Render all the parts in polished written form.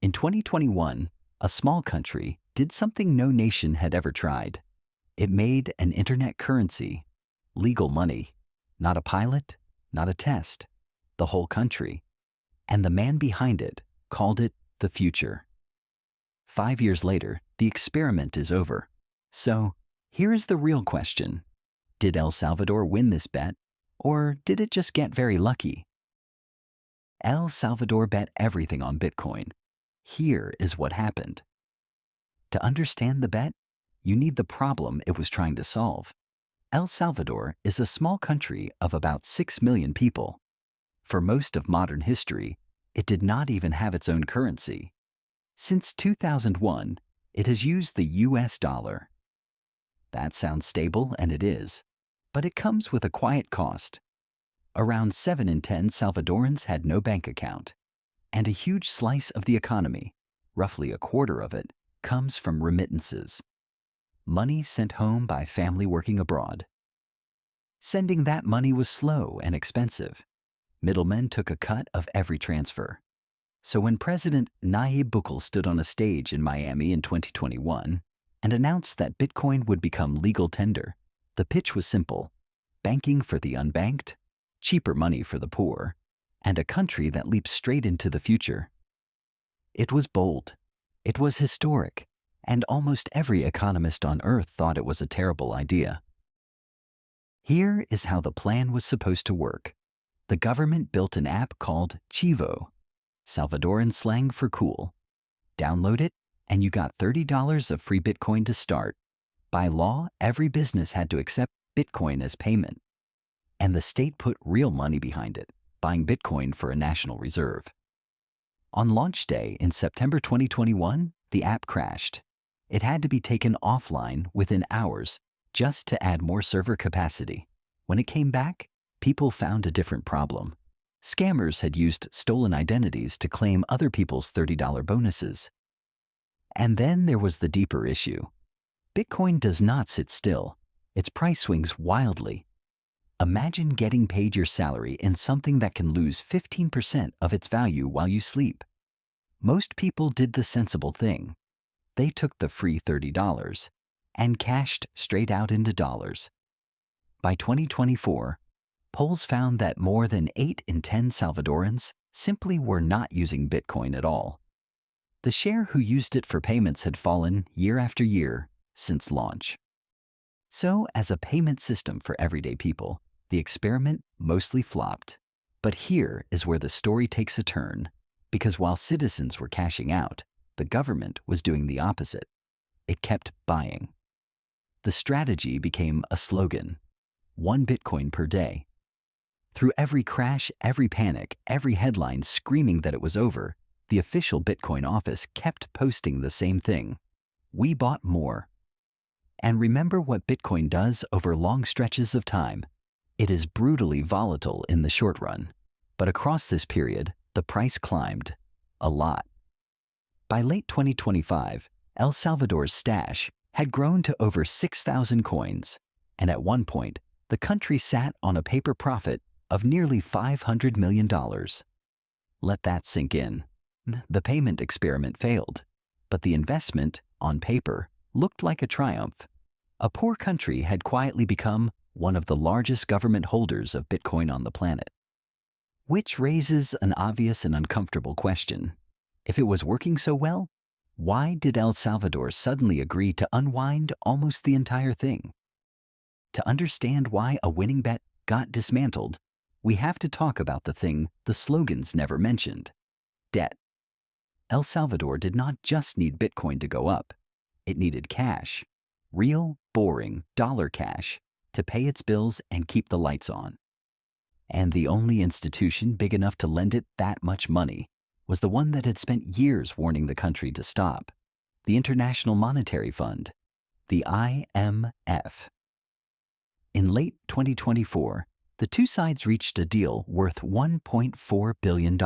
In 2021, a small country did something no nation had ever tried. It made an internet currency, legal money, not a pilot, not a test, the whole country. And the man behind it called it the future. 5 years later, the experiment is over. So, here is the real question. Did El Salvador win this bet, or did it just get very lucky? El Salvador bet everything on Bitcoin. Here is what happened. To understand the bet, you need the problem it was trying to solve. El Salvador is a small country of about 6 million people. For most of modern history, it did not even have its own currency. Since 2001, it has used the US dollar. That sounds stable, and it is, but it comes with a quiet cost. Around 7 in 10 Salvadorans had no bank account, and a huge slice of the economy, roughly a quarter of it, comes from remittances. Money sent home by family working abroad. Sending that money was slow and expensive. Middlemen took a cut of every transfer. So when President Nayib Bukele stood on a stage in Miami in 2021 and announced that Bitcoin would become legal tender, the pitch was simple: banking for the unbanked, cheaper money for the poor, and a country that leaps straight into the future. It was bold. It was historic, and almost every economist on earth thought it was a terrible idea. Here is how the plan was supposed to work. The government built an app called Chivo, Salvadoran slang for cool. Download it, and you got $30 of free Bitcoin to start. By law, every business had to accept Bitcoin as payment. And the state put real money behind it, buying Bitcoin for a national reserve. On launch day in September 2021, the app crashed. It had to be taken offline within hours just to add more server capacity. When it came back, people found a different problem. Scammers had used stolen identities to claim other people's $30 bonuses. And then there was the deeper issue. Bitcoin does not sit still. Its price swings wildly. Imagine getting paid your salary in something that can lose 15% of its value while you sleep. Most people did the sensible thing. They took the free $30 and cashed straight out into dollars. By 2024, polls found that more than 8 in 10 Salvadorans simply were not using Bitcoin at all. The share who used it for payments had fallen year after year since launch. So, as a payment system for everyday people, the experiment mostly flopped. But here is where the story takes a turn, because while citizens were cashing out, the government was doing the opposite. It kept buying. The strategy became a slogan: 1 Bitcoin per day. Through every crash, every panic, every headline screaming that it was over, the official Bitcoin office kept posting the same thing: we bought more. And remember what Bitcoin does over long stretches of time. It is brutally volatile in the short run, but across this period, the price climbed a lot. By late 2025, El Salvador's stash had grown to over 6,000 coins, and at one point, the country sat on a paper profit of nearly $500 million. Let that sink in. The payment experiment failed, but the investment, on paper, looked like a triumph. A poor country had quietly become one of the largest government holders of Bitcoin on the planet. Which raises an obvious and uncomfortable question. If it was working so well, why did El Salvador suddenly agree to unwind almost the entire thing? To understand why a winning bet got dismantled, we have to talk about the thing the slogans never mentioned: debt. El Salvador did not just need Bitcoin to go up. It needed cash. Real, boring dollar cash to pay its bills and keep the lights on. And the only institution big enough to lend it that much money was the one that had spent years warning the country to stop: the International Monetary Fund, the IMF. In late 2024, the two sides reached a deal worth $1.4 billion.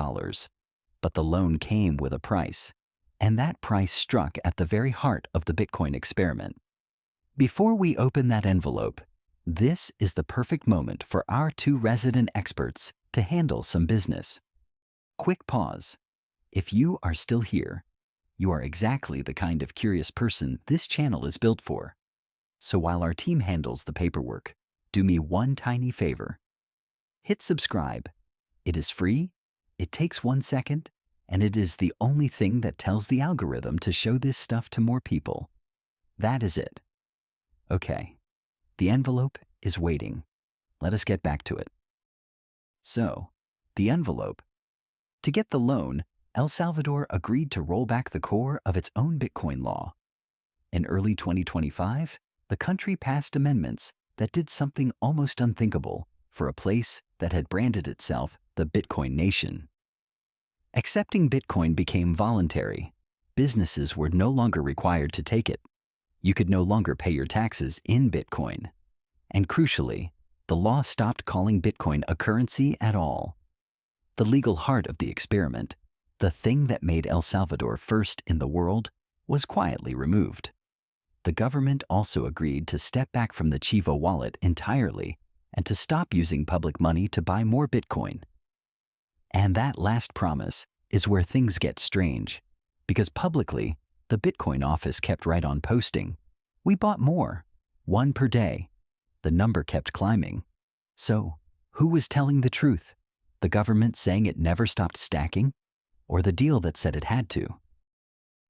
But the loan came with a price, and that price struck at the very heart of the Bitcoin experiment. Before we open that envelope, this is the perfect moment for our two resident experts to handle some business. Quick pause. If you are still here, you are exactly the kind of curious person this channel is built for. So while our team handles the paperwork, do me one tiny favor. Hit subscribe. It is free, it takes 1 second, and it is the only thing that tells the algorithm to show this stuff to more people. That is it. Okay, the envelope is waiting. Let us get back to it. So, the envelope. To get the loan, El Salvador agreed to roll back the core of its own Bitcoin law. In early 2025, the country passed amendments that did something almost unthinkable for a place that had branded itself the Bitcoin nation. Accepting Bitcoin became voluntary. Businesses were no longer required to take it. You could no longer pay your taxes in Bitcoin. And crucially, the law stopped calling Bitcoin a currency at all. The legal heart of the experiment, the thing that made El Salvador first in the world, was quietly removed. The government also agreed to step back from the Chivo wallet entirely and to stop using public money to buy more Bitcoin. And that last promise is where things get strange, because publicly, the Bitcoin office kept right on posting. We bought more, 1 per day. The number kept climbing. So, who was telling the truth? The government saying it never stopped stacking? Or the deal that said it had to?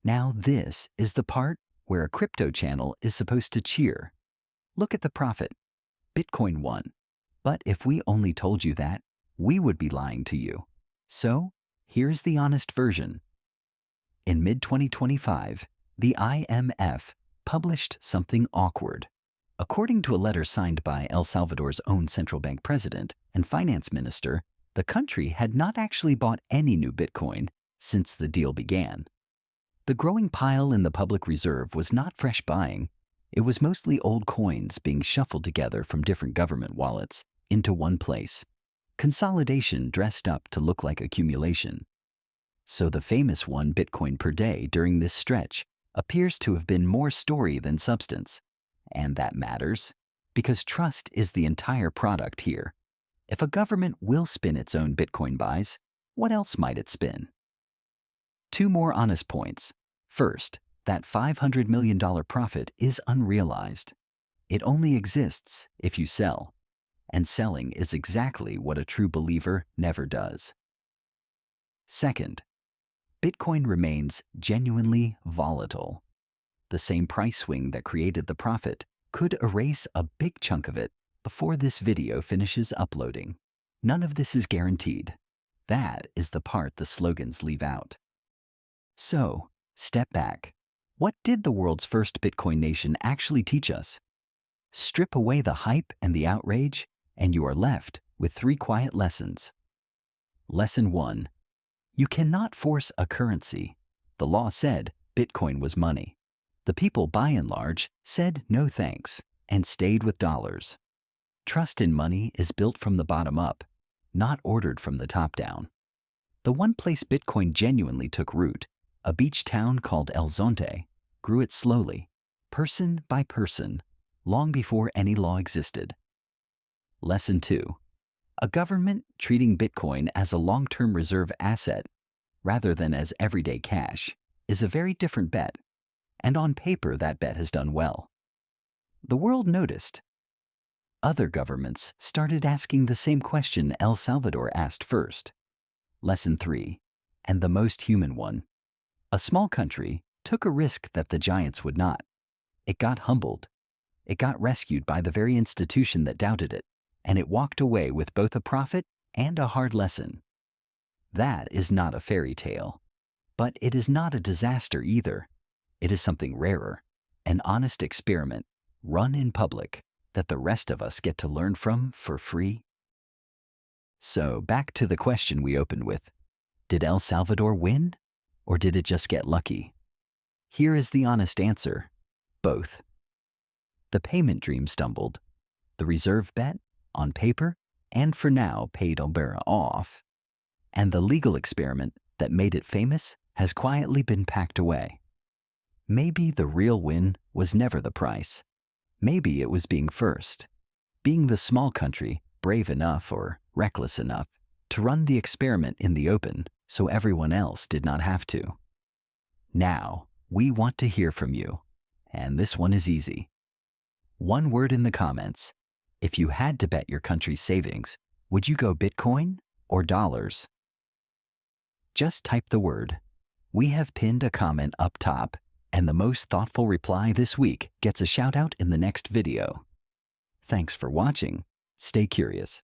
Now this is the part where a crypto channel is supposed to cheer. Look at the profit. Bitcoin won. But if we only told you that, we would be lying to you. So, here's the honest version. In mid-2025, the IMF published something awkward. According to a letter signed by El Salvador's own central bank president and finance minister, the country had not actually bought any new Bitcoin since the deal began. The growing pile in the public reserve was not fresh buying. It was mostly old coins being shuffled together from different government wallets into one place. Consolidation dressed up to look like accumulation. So the famous 1 Bitcoin per day during this stretch appears to have been more story than substance. And that matters, because trust is the entire product here. If a government will spin its own Bitcoin buys, what else might it spin? 2 more honest points. First, that $500 million profit is unrealized. It only exists if you sell, and selling is exactly what a true believer never does. Second, Bitcoin remains genuinely volatile. The same price swing that created the profit could erase a big chunk of it before this video finishes uploading. None of this is guaranteed. That is the part the slogans leave out. So, step back. What did the world's first Bitcoin nation actually teach us? Strip away the hype and the outrage, and you are left with 3 quiet lessons. Lesson 1. You cannot force a currency. The law said Bitcoin was money. The people, by and large, said no thanks and stayed with dollars. Trust in money is built from the bottom up, not ordered from the top down. The one place Bitcoin genuinely took root, a beach town called El Zonte, grew it slowly, person by person, long before any law existed. Lesson 2. A government treating Bitcoin as a long-term reserve asset rather than as everyday cash is a very different bet, and on paper that bet has done well. The world noticed. Other governments started asking the same question El Salvador asked first. Lesson 3, and the most human one. A small country took a risk that the giants would not. It got humbled. It got rescued by the very institution that doubted it, and it walked away with both a profit and a hard lesson. That is not a fairy tale, but it is not a disaster either. It is something rarer, an honest experiment run in public that the rest of us get to learn from for free. So back to the question we opened with. Did El Salvador win, or did it just get lucky? Here is the honest answer. Both. The payment dream stumbled. The reserve bet, on paper, and for now paid Alberta off. And the legal experiment that made it famous has quietly been packed away. Maybe the real win was never the price. Maybe it was being first. Being the small country brave enough or reckless enough to run the experiment in the open so everyone else did not have to. Now, we want to hear from you, and this one is easy. One word in the comments. If you had to bet your country's savings, would you go Bitcoin or dollars? Just type the word. We have pinned a comment up top, and the most thoughtful reply this week gets a shout out in the next video. Thanks for watching. Stay curious.